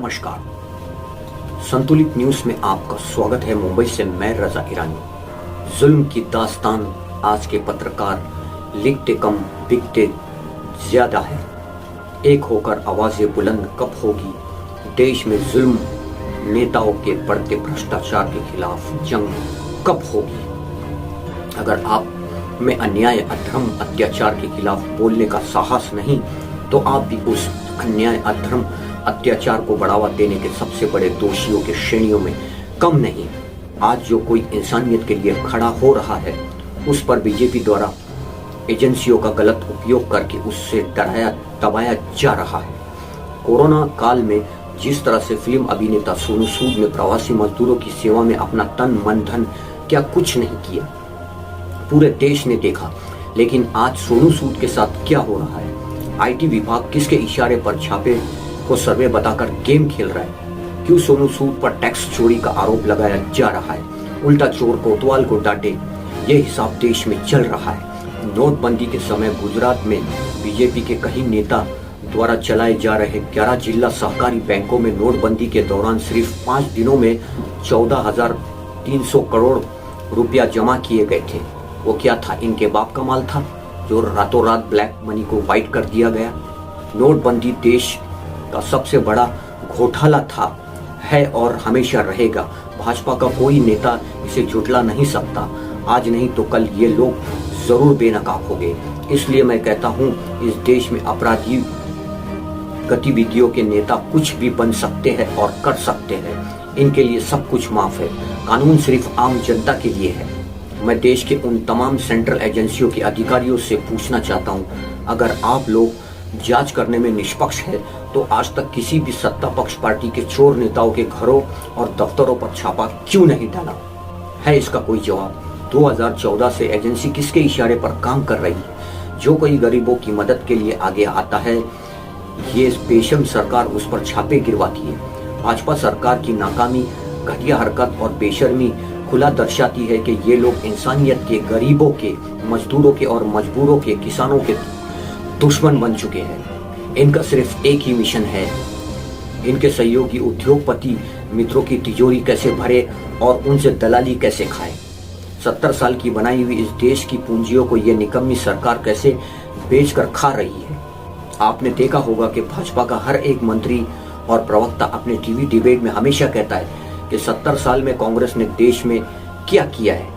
नमस्कार। संतुलित न्यूज में आपका स्वागत है। मुंबई से मैं रजा ईरानी। जुल्म की दास्तान आज के पत्रकार लिखते कम बिकते ज्यादा है। एक होकर आवाजें बुलंद कब होगी? देश में जुल्म नेताओं के बढ़ते भ्रष्टाचार के खिलाफ जंग कब होगी? अगर आप में अन्याय, अधर्म, अत्याचार के खिलाफ बोलने का साहस नहीं तो आप भी उस अन्याय, अधर्म, अत्याचार को बढ़ावा देने के सबसे बड़े दोषियों के श्रेणियों में कम नहीं। आज जो कोई इंसानियत के लिए खड़ा हो रहा है उस पर बीजेपी द्वारा एजेंसियों का गलत उपयोग करके उससे डराया दबाया जा रहा है। कोरोना काल में जिस तरह से फिल्म अभिनेता सोनू सूद ने प्रवासी मजदूरों की सेवा में अपना तन मन धन क्या कुछ नहीं किया, पूरे देश ने देखा। लेकिन आज सोनू सूद के साथ क्या हो रहा है? आईटी विभाग किसके इशारे पर छापे को सर्वे बताकर गेम खेल रहा है? क्यों सोनू सूद पर टैक्स चोरी का आरोप लगाया जा रहा है? उल्टा चोर कोतवाल को डांटे, ये हिसाब देश में चल रहा है। नोटबंदी के समय गुजरात में बीजेपी के कई नेता द्वारा चलाए जा रहे 11 जिला सहकारी बैंकों में नोटबंदी के दौरान सिर्फ 5 दिनों में 14,300 करोड़ रुपया जमा किए गए थे। वो क्या था? इनके बाप का माल था जो रातों रात ब्लैक मनी को व्हाइट कर दिया गया। नोटबंदी देश का सबसे बड़ा घोटाला था, है और हमेशा रहेगा। भाजपा का कोई नेता इसे झुठला नहीं सकता। आज नहीं तो कल ये लोग जरूर बेनकाब होंगे। इसलिए मैं कहता हूँ इस देश में अपराधी गतिविधियों के नेता कुछ भी बन सकते हैं और कर सकते हैं। इनके लिए सब कुछ माफ है। कानून सिर्फ आम जनता के लिए है। मैं देश के उन तमाम सेंट्रल एजेंसियों के अधिकारियों से पूछना चाहता हूं, अगर आप लोग जांच करने में निष्पक्ष है तो आज तक किसी भी सत्ता पक्ष पार्टी के चोर नेताओं के घरों और दफ्तरों पर छापा क्यों नहीं डाला है? इसका कोई जवाब? 2014 से एजेंसी किसके इशारे पर काम कर रही है? जो कोई गरीबों की मदद के लिए आगे आता है ये बेशर्म सरकार उस पर छापे गिरवाती है। भाजपा सरकार की नाकामी, घटिया हरकत और बेशर्मी खुला दर्शाती है कि ये लोग इंसानियत के, गरीबों के, मजदूरों के और मजबूरों के, किसानों के दुश्मन बन चुके हैं। इनका सिर्फ एक ही मिशन है, इनके सहयोगी उद्योगपति मित्रों की तिजोरी कैसे भरे और उनसे दलाली कैसे खाए। 70 साल की बनाई हुई इस देश की पूंजियों को ये निकम्मी सरकार कैसे बेचकर खा रही है। आपने देखा होगा कि भाजपा का हर एक मंत्री और प्रवक्ता अपने टीवी डिबेट में हमेशा कहता है कि 70 साल में कांग्रेस ने देश में क्या किया है।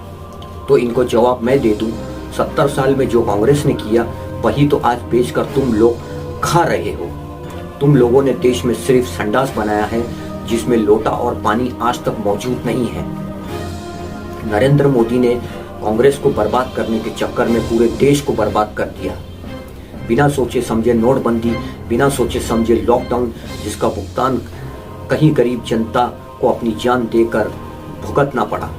तो इनको जवाब मैं दे दूं, 70 साल में जो कांग्रेस ने किया वही तो आज बेचकर तुम लोग खा रहे हो। तुम लोगों ने देश में सिर्फ संडास बनाया है जिसमें लोटा और पानी आज तक मौजूद नहीं है। नरेंद्र मोदी ने कांग्रेस को बर्बाद करने के चक्कर में पूरे देश को बर्बाद कर दिया। बिना सोचे समझे नोटबंदी, बिना सोचे समझे लॉकडाउन, जिसका भुगतान कहीं गरीब जनता को अपनी जान देकर भुगतना पड़ा।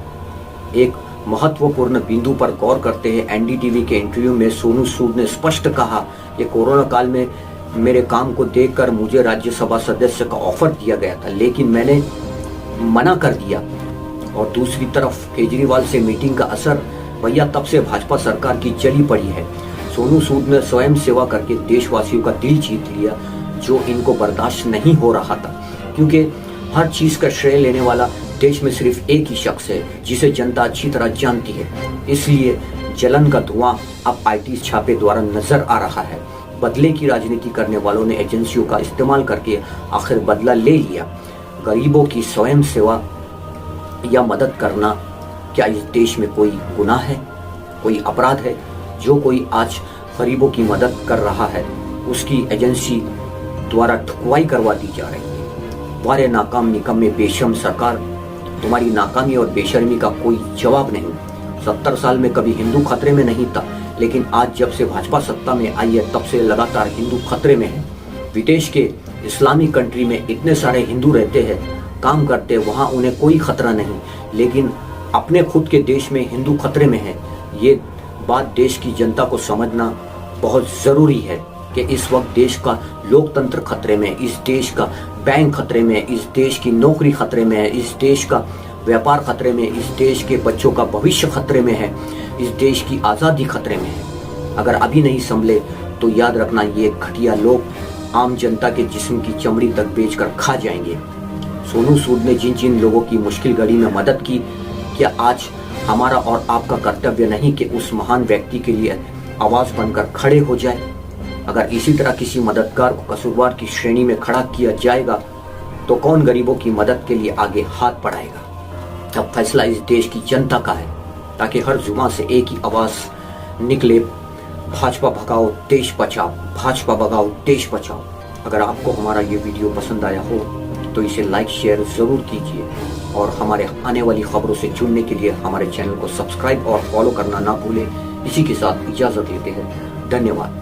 एक महत्वपूर्ण बिंदु पर गौर करते हैं। एनडीटीवी के इंटरव्यू में सोनू सूद ने स्पष्ट कहा कि कोरोना काल में मेरे काम को देखकर मुझे राज्यसभा सदस्य का ऑफर दिया गया था, लेकिन मैंने मना कर दिया। और दूसरी तरफ केजरीवाल से मीटिंग का असर, भैया तब से भाजपा सरकार की जली पड़ी है। सोनू सूद ने स्वयं सेवा करके देशवासियों का दिल जीत लिया, जो इनको बर्दाश्त नहीं हो रहा था, क्योंकि हर चीज का श्रेय लेने वाला देश में सिर्फ एक ही शख्स है जिसे जनता अच्छी तरह जानती है। इसलिए जलन का धुआं अब आईटी छापे द्वारा नजर आ रहा है। बदले की राजनीति करने वालों ने एजेंसियों का इस्तेमाल करके आखिर बदला ले लिया। गरीबों की स्वयं सेवा या मदद करना क्या इस देश में कोई गुनाह है, कोई अपराध है? जो कोई आज गरीबों की मदद कर रहा है उसकी एजेंसी द्वारा ठुकवाई करवा दी जा रही है। तुम्हारे नाकाम निकम्मे बेशर्म सरकार, तुम्हारी नाकामी और बेशर्मी का कोई जवाब नहीं। 70 साल में कभी हिंदू खतरे में नहीं था, लेकिन आज जब से भाजपा सत्ता में आई है तब से लगातार हिंदू खतरे में है। विदेश के इस्लामिक कंट्री में इतने सारे हिंदू रहते हैं, काम करते हैं, वहाँ उन्हें कोई खतरा नहीं, लेकिन अपने खुद के देश में हिंदू खतरे में है। ये बात देश की जनता को समझना बहुत जरूरी है कि इस वक्त देश का लोकतंत्र खतरे में, इस देश का बैंक खतरे में, इस देश की नौकरी खतरे में है, इस देश का व्यापार खतरे में, इस देश के बच्चों का भविष्य खतरे में है, इस देश की आज़ादी खतरे में है। अगर अभी नहीं संभले तो याद रखना ये घटिया लोग आम जनता के जिस्म की चमड़ी तक बेचकर खा जाएंगे। सोनू सूद ने जिन जिन लोगों की मुश्किल घड़ी में मदद की, क्या आज हमारा और आपका कर्तव्य नहीं कि उस महान व्यक्ति के लिए आवाज बनकर खड़े हो जाए? अगर इसी तरह किसी मददगार को कसूरवार की श्रेणी में खड़ा किया जाएगा तो कौन गरीबों की मदद के लिए आगे हाथ बढ़ाएगा? अब फैसला इस देश की जनता का है, ताकि हर जुबान से एक ही आवाज निकले, भाजपा भगाओ देश बचाओ, भाजपा भगाओ देश बचाओ। अगर आपको हमारा ये वीडियो पसंद आया हो तो इसे लाइक शेयर जरूर कीजिए और हमारे आने वाली खबरों से जुड़ने के लिए हमारे चैनल को सब्सक्राइब और फॉलो करना ना भूलें। इसी के साथ इजाजत लेते हैं। धन्यवाद।